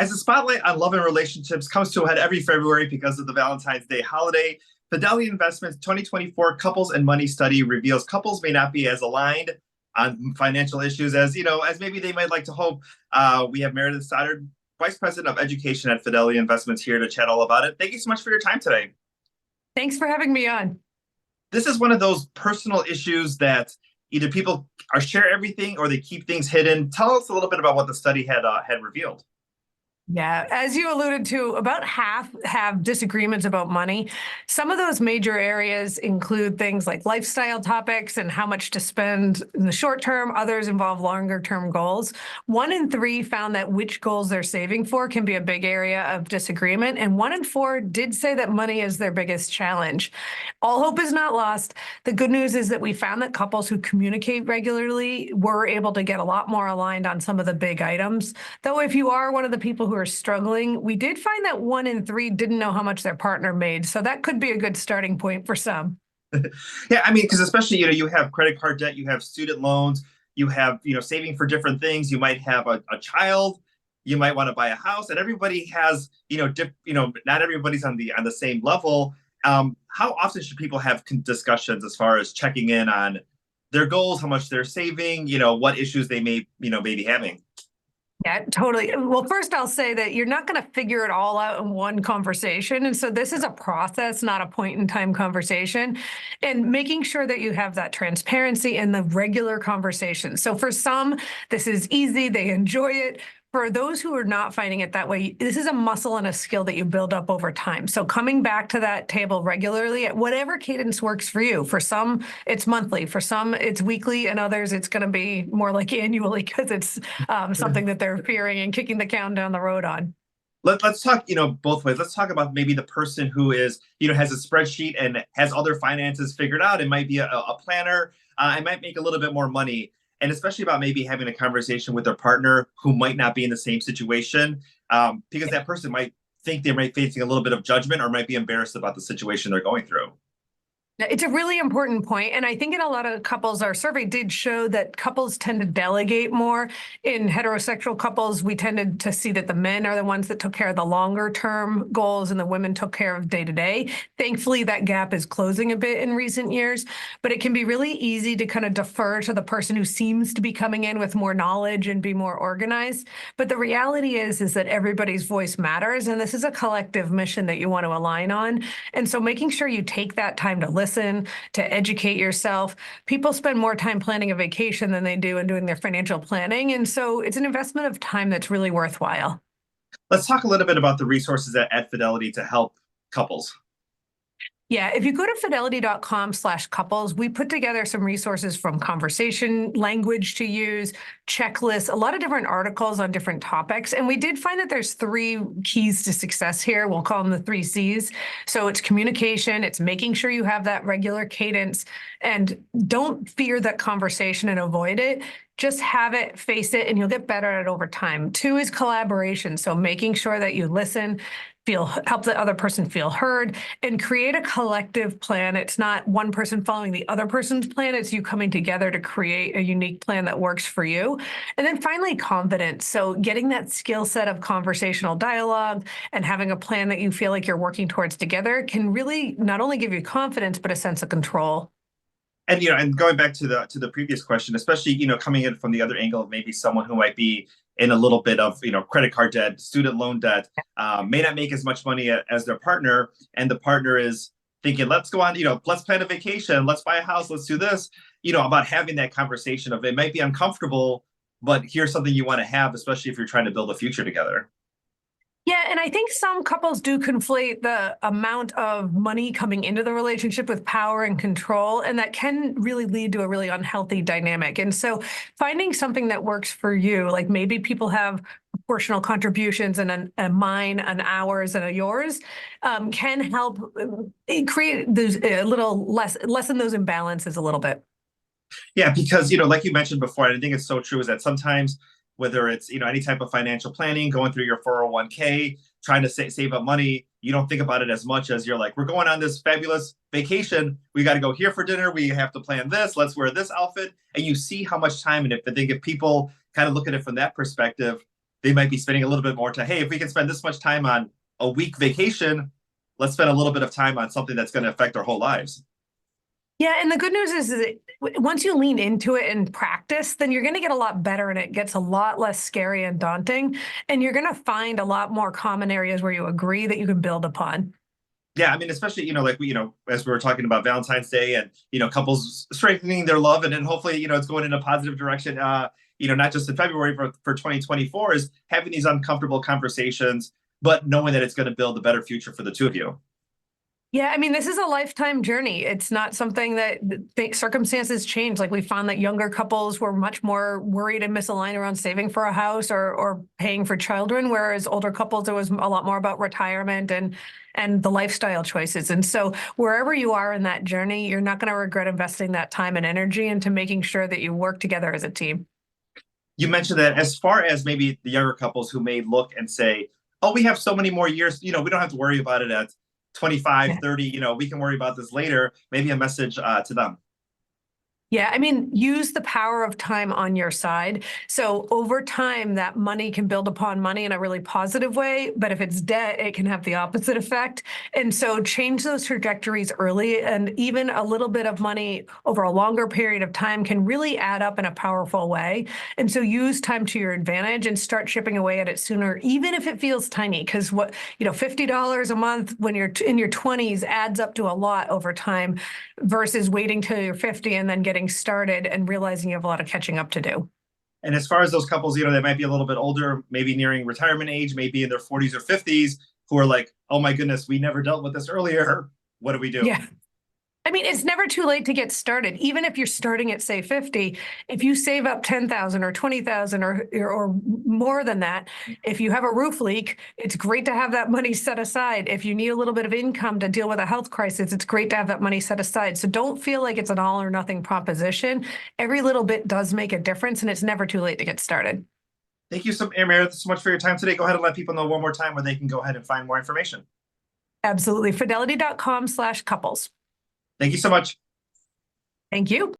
As the spotlight on love and relationships comes to a head every February because of the Valentine's Day holiday, Fidelity Investments 2024 Couples and Money Study reveals couples may not be as aligned on financial issues as maybe they might like to hope. We have Meredith Stoddard, Vice President of Education at Fidelity Investments, here to chat all about it. Thank you so much for your time today. Thanks for having me on. This is one of those personal issues that either people are share everything or they keep things hidden. Tell us a little bit about what the study had revealed. Yeah, as you alluded to, about half have disagreements about money. Some of those major areas include things like lifestyle topics and how much to spend in the short term. Others involve longer term goals. 1 in 3 found that which goals they're saving for can be a big area of disagreement. And 1 in 4 did say that money is their biggest challenge. All hope is not lost. The good news is that we found that couples who communicate regularly were able to get a lot more aligned on some of the big items. Though if you are one of the people who are struggling, we did find that 1 in 3 didn't know how much their partner made. So that could be a good starting point for some. Yeah, I mean, because especially, you have credit card debt, you have student loans, you have, saving for different things. You might have a child, you might want to buy a house, and everybody has, not everybody's on the same level. How often should people have discussions as far as checking in on their goals, how much they're saving, what issues they may be having? Yeah, totally. Well, first I'll say that you're not going to figure it all out in one conversation. And so this is a process, not a point in time conversation, and making sure that you have that transparency in the regular conversation. So for some, this is easy. They enjoy it. For those who are not finding it that way, this is a muscle and a skill that you build up over time. So coming back to that table regularly at whatever cadence works for you. For some, it's monthly. For some, it's weekly. And others, it's going to be more like annually because it's something that they're fearing and kicking the can down the road on. Let's talk, both ways. Let's talk about maybe the person who is, has a spreadsheet and has all their finances figured out. It might be a planner. It might make a little bit more money. And especially about maybe having a conversation with their partner who might not be in the same situation, because that person might think they might be facing a little bit of judgment or might be embarrassed about the situation they're going through. It's a really important point. And I think in a lot of couples, our survey did show that couples tend to delegate more. In heterosexual couples, we tended to see that the men are the ones that took care of the longer term goals and the women took care of day to day. Thankfully, that gap is closing a bit in recent years, but it can be really easy to kind of defer to the person who seems to be coming in with more knowledge and be more organized. But the reality is that everybody's voice matters. And this is a collective mission that you want to align on. And so making sure you take that time to listen, to educate yourself. People spend more time planning a vacation than they do in doing their financial planning. And so it's an investment of time that's really worthwhile. Let's talk a little bit about the resources at Fidelity to help couples. Yeah, if you go to fidelity.com/couples, we put together some resources from conversation, language to use, checklists, a lot of different articles on different topics. And we did find that there's 3 keys to success here. We'll call them the 3 C's. So it's communication, it's making sure you have that regular cadence, and don't fear that conversation and avoid it. Just have it, face it, and you'll get better at it over time. 2 is collaboration. So making sure that you listen, help the other person feel heard, and create a collective plan. It's not one person following the other person's plan. It's you coming together to create a unique plan that works for you. And then finally, confidence. So getting that skill set of conversational dialogue and having a plan that you feel like you're working towards together can really not only give you confidence, but a sense of control. And and going back to the previous question, especially coming in from the other angle of maybe someone who might be in a little bit of credit card debt, student loan debt, may not make as much money as their partner, and the partner is thinking, let's go on, let's plan a vacation, let's buy a house, let's do this, about having that conversation of it might be uncomfortable, but here's something you want to have, especially if you're trying to build a future together. Yeah, and I think some couples do conflate the amount of money coming into the relationship with power and control, and that can really lead to a really unhealthy dynamic. And so finding something that works for you, like maybe people have proportional contributions and a mine, an ours, and a yours, can help create those lessen those imbalances a little bit. Yeah, because like you mentioned before, and I think it's so true, is that sometimes whether it's any type of financial planning, going through your 401k, trying to save up money, you don't think about it as much as you're like, we're going on this fabulous vacation, we got to go here for dinner, we have to plan this, let's wear this outfit, and you see how much time. And I think if people kind of look at it from that perspective, they might be spending a little bit more time. Hey, if we can spend this much time on a week vacation, let's spend a little bit of time on something that's going to affect our whole lives. Yeah, and the good news is that once you lean into it and practice, then you're going to get a lot better and it gets a lot less scary and daunting. And you're going to find a lot more common areas where you agree that you can build upon. Yeah, I mean, especially, like as we were talking about Valentine's Day and, couples strengthening their love, and then hopefully, it's going in a positive direction, not just in February for 2024, is having these uncomfortable conversations, but knowing that it's going to build a better future for the two of you. Yeah, I mean, this is a lifetime journey. It's not something that circumstances change. Like we found that younger couples were much more worried and misaligned around saving for a house or paying for children, whereas older couples, it was a lot more about retirement and the lifestyle choices. And so wherever you are in that journey, you're not going to regret investing that time and energy into making sure that you work together as a team. You mentioned that as far as maybe the younger couples who may look and say, oh, we have so many more years, we don't have to worry about it at 25, 30, we can worry about this later. Maybe a message to them. Yeah, I mean, use the power of time on your side. So over time, that money can build upon money in a really positive way. But if it's debt, it can have the opposite effect. And so change those trajectories early. And even a little bit of money over a longer period of time can really add up in a powerful way. And so use time to your advantage and start chipping away at it sooner, even if it feels tiny. Because $50 a month when you're in your 20s adds up to a lot over time versus waiting till you're 50 and then getting started and realizing you have a lot of catching up to do. And as far as those couples, they might be a little bit older, maybe nearing retirement age, maybe in their 40s or 50s, who are like, oh my goodness, we never dealt with this earlier. What do we do? Yeah. I mean, it's never too late to get started. Even if you're starting at, say, 50, if you save up 10,000 or 20,000 or more than that, if you have a roof leak, it's great to have that money set aside. If you need a little bit of income to deal with a health crisis, it's great to have that money set aside. So don't feel like it's an all or nothing proposition. Every little bit does make a difference, and it's never too late to get started. Thank you, Meredith, so much for your time today. Go ahead and let people know one more time where they can go ahead and find more information. Absolutely. Fidelity.com/couples. Thank you so much. Thank you.